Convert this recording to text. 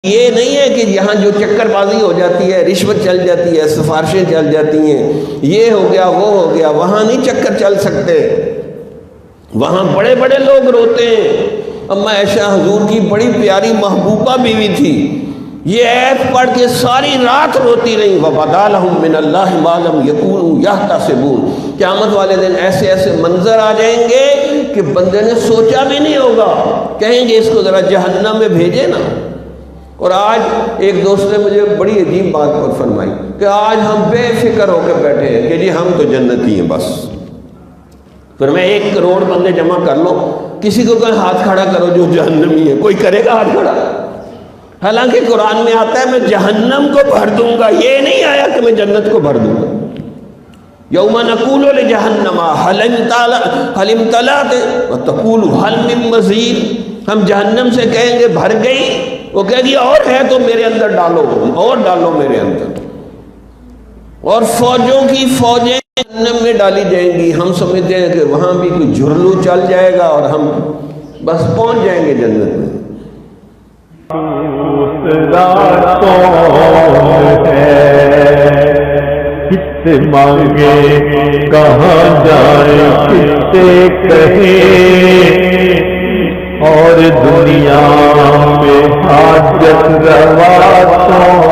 یہ نہیں ہے کہ یہاں جو چکر بازی ہو جاتی ہے، رشوت چل جاتی ہے، سفارشیں چل جاتی ہیں، یہ ہو گیا وہ ہو گیا، وہاں نہیں چکر چل سکتے۔ وہاں بڑے بڑے لوگ روتے ہیں۔ اما عائشہ حضور کی بڑی پیاری محبوبہ بیوی تھی، یہ ایت پڑھ کے ساری رات روتی رہی۔ وَبَدَا لَهُم مِّنَ اللَّهِ مَا لَمْ يَكُونُوا يَحْتَسِبُونَ۔ قیامت والے دن ایسے ایسے منظر آ جائیں گے کہ بندے نے سوچا بھی نہیں ہوگا، کہیں گے اس کو ذرا جہنم میں بھیجے نا۔ اور آج ایک دوست نے مجھے بڑی عجیب بات پر فرمائی کہ آج ہم بے فکر ہو کے بیٹھے ہیں کہ جی ہم تو جنتی ہیں بس۔ پھر میں 1 کروڑ بندے جمع کر لو، کسی کو کوئی ہاتھ کھڑا کرو جو جہنمی ہے، کوئی کرے گا ہاتھ کھڑا؟ حالانکہ قرآن میں آتا ہے میں جہنم کو بھر دوں گا، یہ نہیں آیا کہ میں جنت کو بھر دوں گا۔ یوم نقول لجہنم هل امتلأت وتقول هل من مزید۔ ہم جہنم سے کہیں گے بھر گئی، وہ کہے گی اور ہے تو میرے اندر ڈالو، اور ڈالو میرے اندر۔ اور فوجوں کی فوجیں جہنم میں ڈالی جائیں گی، ہم سمجھتے ہیں کہ وہاں بھی کوئی جھرلو چل جائے گا اور ہم بس پہنچ جائیں گے جنت میں۔ کتے مانگے کہاں جائے کتے کہیں، اور دنیا میں حاجت روا تو